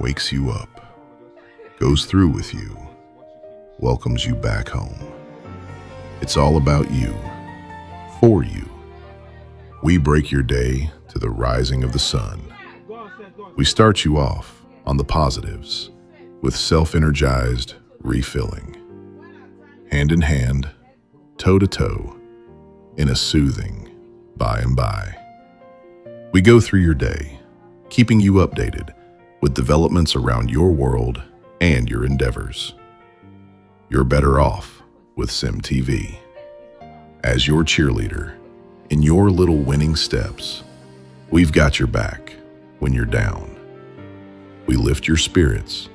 wakes you up, goes through with you, welcomes you back home. It's all about you, for you. We break your day to the rising of the sun. We start you off on the positives with self-energized refilling. Hand in hand, toe to toe, in a soothing by and by. We go through your day, keeping you updated with developments around your world and your endeavors. You're better off with CEMTV. As your cheerleader, in your little winning steps, we've got your back when you're down. We lift your spirits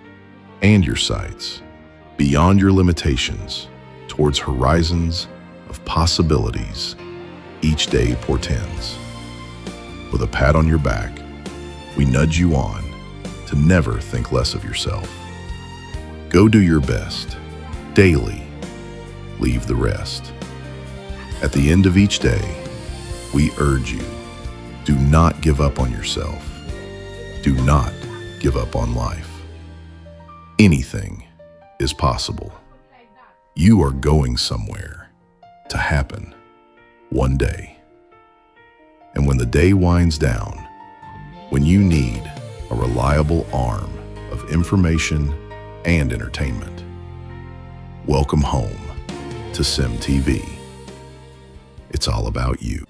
and your sights beyond your limitations towards horizons of possibilities each day portends. With a pat on your back, we nudge you on to never think less of yourself. Go do your best, daily, leave the rest. At the end of each day, we urge you, do not give up on yourself. Do not give up on life. Anything is possible. You are going somewhere to happen one day. And when the day winds down, when you need a reliable arm of information and entertainment, welcome home to CEMTV. It's all about you.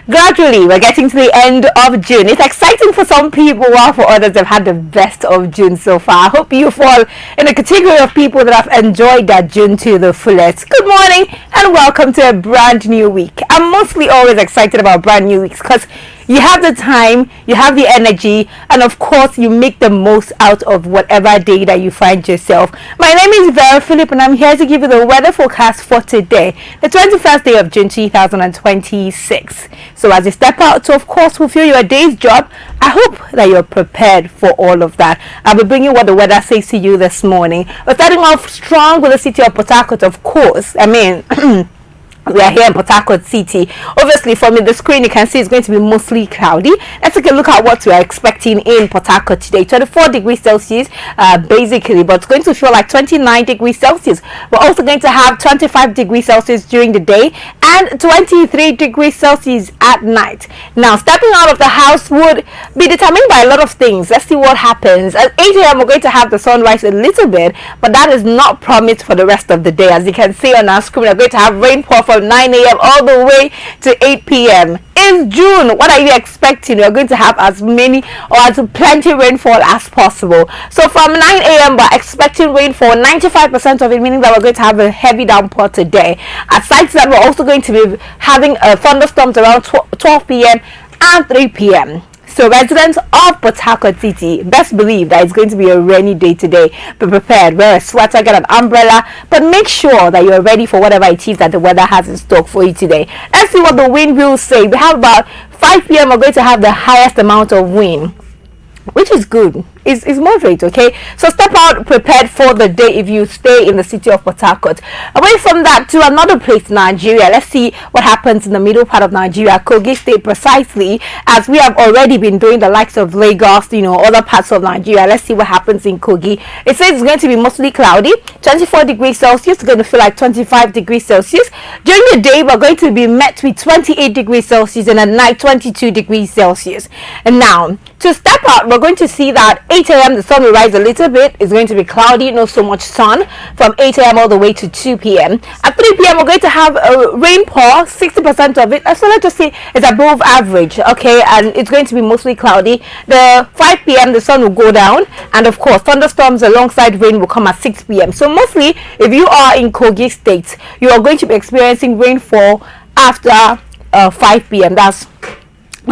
Gradually, we're getting to the end of June. It's exciting for some people, while for others, they've had the best of June so far. I hope you fall in the category of people that have enjoyed that June to the fullest. Good morning and welcome to a brand new week. I'm mostly always excited about brand new weeks because you have the time, you have the energy, and of course you make the most out of whatever day that you find yourself. My name is Vera Philip and I'm here to give you the weather forecast for today, the 21st day of June 2026. So as you step out to, of course, fulfill your day's job, I hope that you're prepared for all of that. I'll be bringing what the weather says to you this morning. We're starting off strong with the city of Port Harcourt, of course. We are here in Port Harcourt City. Obviously, from the screen, you can see it's going to be mostly cloudy. Let's take a look at what we are expecting in Port Harcourt today. 24 degrees Celsius, basically, but it's going to feel like 29 degrees Celsius. We're also going to have 25 degrees Celsius during the day and 23 degrees Celsius at night. Now, stepping out of the house would be determined by a lot of things. Let's see what happens. At 8 a.m., we're going to have the sunrise a little bit, but that is not promised for the rest of the day. As you can see on our screen, we're going to have rainfall from 9 a.m. all the way to 8 p.m. It's June. What are you expecting? You're going to have as many or as plenty rainfall as possible. So from 9 a.m. we're expecting rainfall, 95% of it, meaning that we're going to have a heavy downpour today. Aside from that, we're also going to be having thunderstorms around 12 p.m. and 3 p.m. So residents of Port Harcourt City, best believe that it's going to be a rainy day today. Be prepared, wear a sweater, get an umbrella, but make sure that you're ready for whatever it is that the weather has in stock for you today. Let's see what the wind will say. We have about 5 p.m. we're going to have the highest amount of wind, which is good. It's moderate, okay? So step out prepared for the day if you stay in the city of Port Harcourt. Away from that to another place, Nigeria. Let's see what happens in the middle part of Nigeria, Kogi State precisely, as we have already been doing the likes of Lagos, other parts of Nigeria. Let's see what happens in Kogi. It says it's going to be mostly cloudy, 24 degrees Celsius. It's going to feel like 25 degrees Celsius. During the day, we're going to be met with 28 degrees Celsius and at night 22 degrees Celsius. And now, to step out, we're going to see that 8 a.m. the sun will rise a little bit. It's going to be cloudy, not so much sun from 8 a.m. all the way to 2 p.m. At 3 p.m. we're going to have a rainfall, 60% of it. So let's just say it's above average, okay, and it's going to be mostly cloudy. The 5 p.m. the sun will go down, and of course thunderstorms alongside rain will come at 6 p.m. So mostly, if you are in Kogi State, you are going to be experiencing rainfall after 5 p.m. That's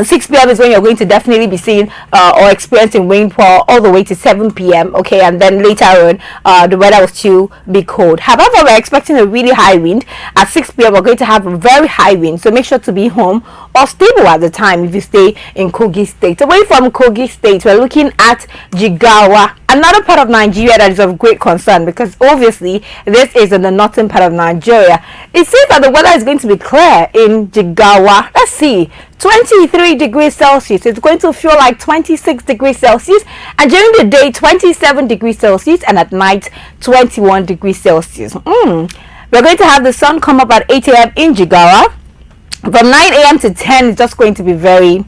6 p.m. is when you're going to definitely be seeing or experiencing rainfall all the way to 7 p.m. okay, and then later on the weather will still be cold. However, we're expecting a really high wind. At 6 p.m. we're going to have a very high wind, so make sure to be home or stable at the time if you stay in Kogi State. Away from Kogi State, we're looking at Jigawa, another part of Nigeria that is of great concern, because obviously this is in the northern part of Nigeria. It seems that the weather is going to be clear in Jigawa. Let's see. 23 degrees Celsius. It's going to feel like 26 degrees Celsius, and during the day 27 degrees Celsius, and at night 21 degrees Celsius. We're going to have the sun come up at 8 a.m. in Jigawa. From 9 a.m. to 10, it's just going to be very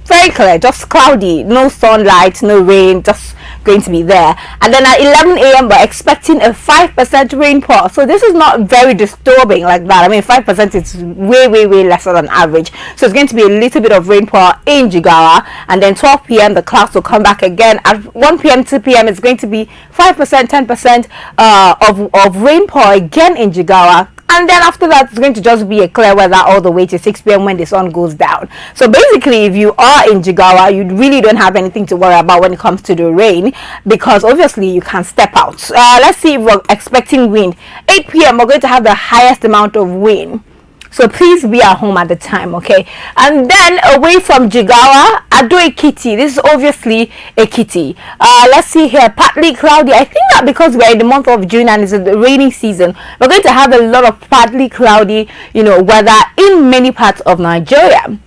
clear, just cloudy, no sunlight, no rain, just going to be there. And then at 11 a.m. we're expecting a 5% rainfall. So this is not very disturbing like that. I mean, 5% is way lesser than average. So it's going to be a little bit of rainfall in Jigawa. And then 12 p.m. the clouds will come back again. At 1 p.m. 2 p.m. it's going to be 5%, 10% of rainfall again in Jigawa. And then after that, it's going to just be a clear weather all the way to 6 p.m. when the sun goes down. So basically, if you are in Jigawa, you really don't have anything to worry about when it comes to the rain, because obviously you can step out. Let's see if we're expecting wind. 8 p.m. we're going to have the highest amount of wind. So please be at home at the time, okay? And then away from Jigawa, Ado-Ekiti. This is obviously Ekiti. Let's see here, partly cloudy. I think that because we're in the month of June and it's the rainy season, we're going to have a lot of partly cloudy, weather in many parts of Nigeria.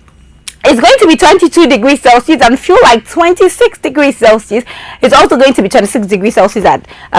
It's going to be 22 degrees Celsius and feel like 26 degrees Celsius. It's also going to be 26 degrees Celsius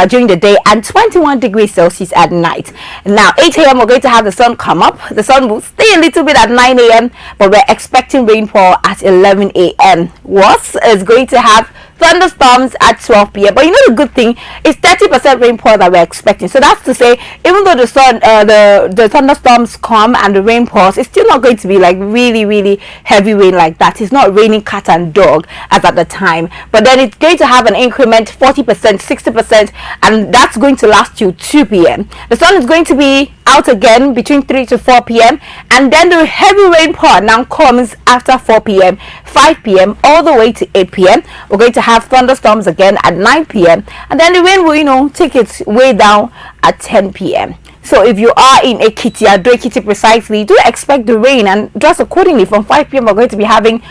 during the day and 21 degrees Celsius at night. Now, 8 a.m. we're going to have the sun come up. The sun will stay a little bit at 9 a.m. but we're expecting rainfall at 11 a.m. What is going to have thunderstorms at 12 p.m. But the good thing is 30% rainfall that we're expecting. So that's to say, even though the sun, the thunderstorms come and the rain pours, it's still not going to be like really heavy rain like that. It's not raining cat and dog as at the time. But then it's going to have an increment 40%, 60%, and that's going to last till 2 p.m. The sun is going to be out again between 3 to 4 p.m. and then the heavy rainfall now comes after 4 p.m., 5 p.m. all the way to 8 p.m. We're going to have thunderstorms again at 9 p.m. and then the rain will take its way down at 10 p.m. So if you are in Ekiti, Ado-Ekiti precisely, do expect the rain and dress accordingly. From 5 p.m. we're going to be having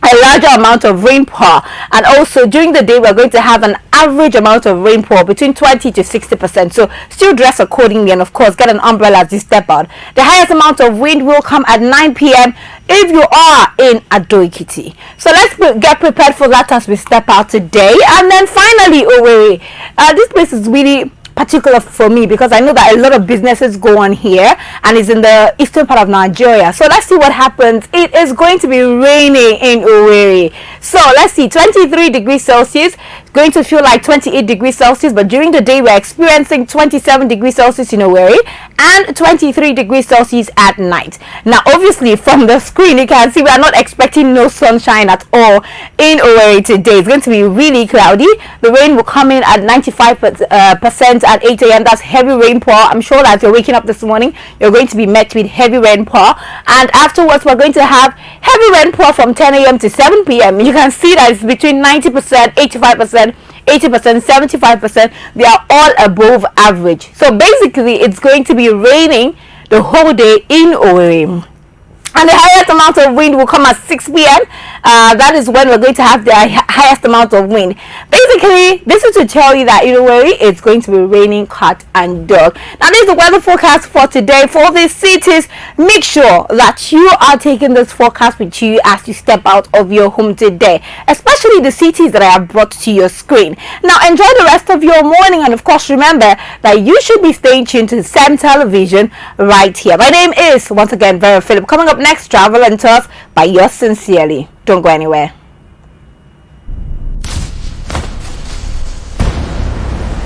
a larger amount of rainfall, and also during the day we're going to have an average amount of rainfall between 20 to 60%. So still dress accordingly, and of course get an umbrella as you step out. The highest amount of wind will come at 9 p.m. if you are in Ado-Ekiti. So let's get prepared for that as we step out today. And then finally, Owerri. This place is really particular for me because I know that a lot of businesses go on here and it's in the eastern part of Nigeria. So let's see what happens. It is going to be raining in Owerri. So let's see, 23 degrees Celsius, going to feel like 28 degrees Celsius, but during the day we're experiencing 27 degrees Celsius in Owerri and 23 degrees Celsius at night. Now obviously from the screen you can see we are not expecting no sunshine at all in Owerri today. It's going to be really cloudy. The rain will come in at 95% at 8 a.m. That's heavy rainfall. I'm sure that you're waking up this morning, you're going to be met with heavy rainfall, and afterwards we're going to have heavy rainfall from 10 a.m. to 7 p.m. You can see that it's between 90%, 85%, 80%, 75%. They are all above average. So basically it's going to be raining the whole day in Owerri. And the highest amount of wind will come at 6 p.m. That is when we're going to have the highest amount of wind. Basically, this is to tell you that in Owerri, it's going to be raining cat and dog. Now, this is the weather forecast for today for these cities. Make sure that you are taking this forecast with you as you step out of your home today, especially the cities that I have brought to your screen. Now, enjoy the rest of your morning, and of course, remember that you should be staying tuned to CEM Television right here. My name is, once again, Vera Philip. Coming up next, Travel and Tours by yours sincerely. Don't go anywhere.